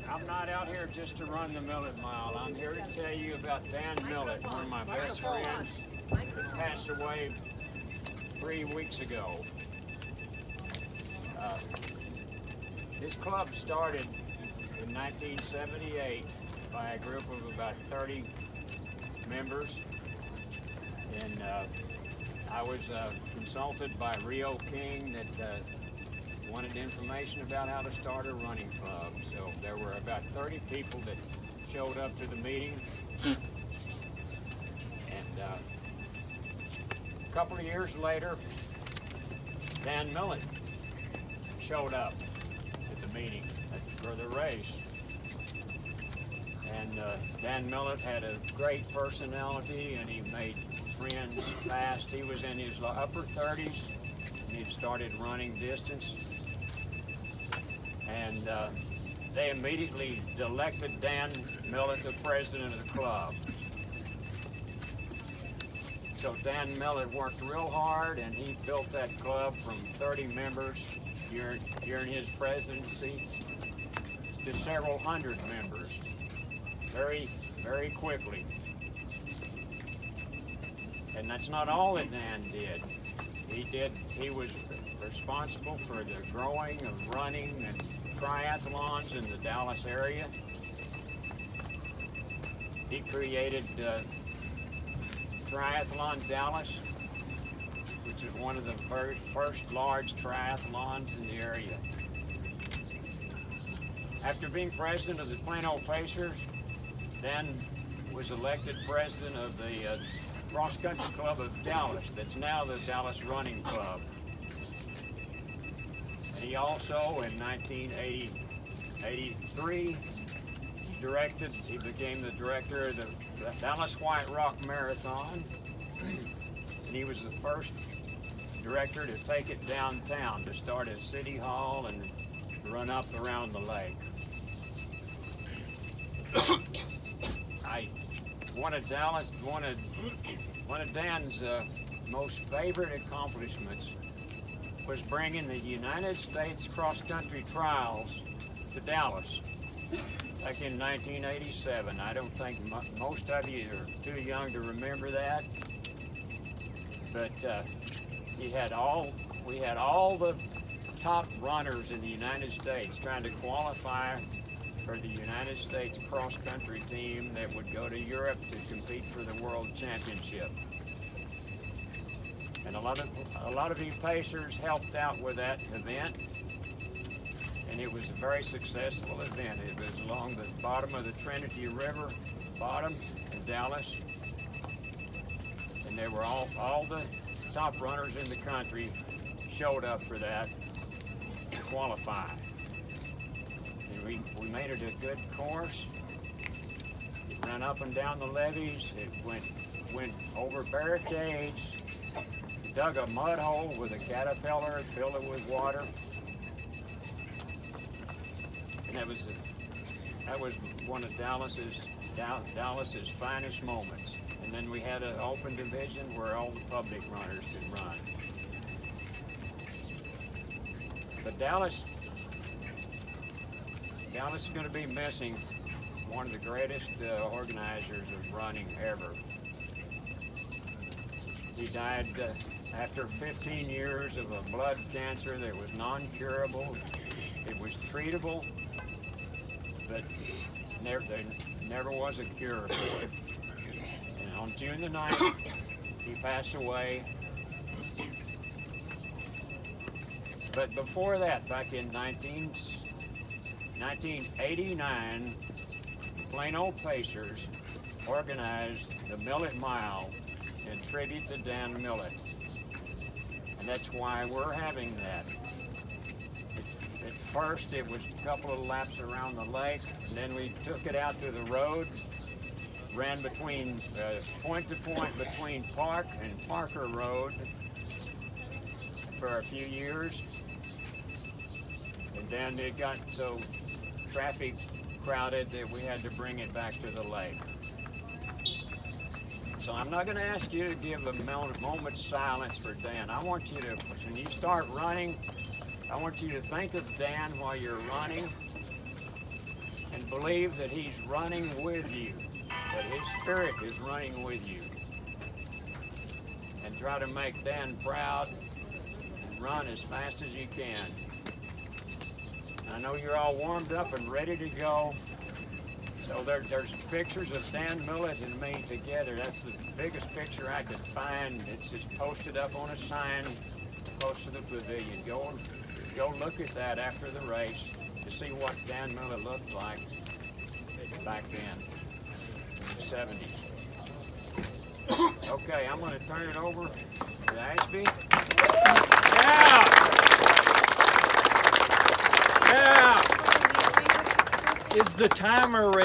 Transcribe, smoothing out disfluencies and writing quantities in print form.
I'm not out here just to run the Millet Mile. I'm here to tell you about Dan Millet, one of my best friends that passed away 3 weeks ago. This club started in 1978 by a group of about 30 members, and I was consulted by Rio King that wanted information about how to start a running club. So there were about 30 people that showed up to the meeting, and a couple of years later, Dan Millet showed up at the meeting for the race. And Dan Millet had a great personality, and he made friends fast. He was in his upper 30s, and he started running distance. And they immediately elected Dan Millet the president of the club. So Dan Millet worked real hard, and he built that club from 30 members during his presidency to several hundred members very, very quickly. And that's not all that Dan did. He was responsible for the growing of running and triathlons in the Dallas area. He created Triathlon Dallas, which is one of the very first large triathlons in the area. After being president of the Plano Pacers, Dan was elected president of the Cross Country Club of Dallas, that's now the Dallas Running Club. And he also, in 1983, he became the director of the Dallas White Rock Marathon, and he was the first director to take it downtown, to start at City Hall and run up around the lake. One of Dan's most favorite accomplishments was bringing the United States cross-country trials to Dallas back in 1987. I don't think most of you are too young to remember that, but we had all the top runners in the United States trying to qualify for the United States cross-country team that would go to Europe to compete for the World Championship. And a lot of you Pacers helped out with that event, and it was a very successful event. It was along the bottom of the Trinity River, bottom in Dallas, and there were all the top runners in the country showed up for that to qualify. And we made it a good course. It ran up and down the levees. It went over barricades, dug a mud hole with a caterpillar, filled it with water. And that was one of Dallas's finest moments. And then we had an open division where all the public runners could run. But Dallas is going to be missing one of the greatest organizers of running ever. He died after 15 years of a blood cancer that was non-curable. It was treatable, but there never was a cure for it. And on June the 9th, he passed away. But before that, back in 1989, the Plano Pacers organized the Millet Mile in tribute to Dan Millet. And that's why we're having that. At first, it was a couple of laps around the lake, and then we took it out to the road, ran between point to point between Park and Parker Road for a few years. And then it got so traffic crowded that we had to bring it back to the lake. So I'm not going to ask you to give a moment's silence for Dan. I want you to, when you start running, I want you to think of Dan while you're running, and believe that he's running with you, that his spirit is running with you. And try to make Dan proud and run as fast as you can. I know you're all warmed up and ready to go. So there's pictures of Dan Millet and me together. That's the biggest picture I could find. It's just posted up on a sign close to the pavilion. Go look at that after the race to see what Dan Millet looked like back then, in the 70s. Okay, I'm going to turn it over to Ashby. Yeah! Yeah! Is the timer ready?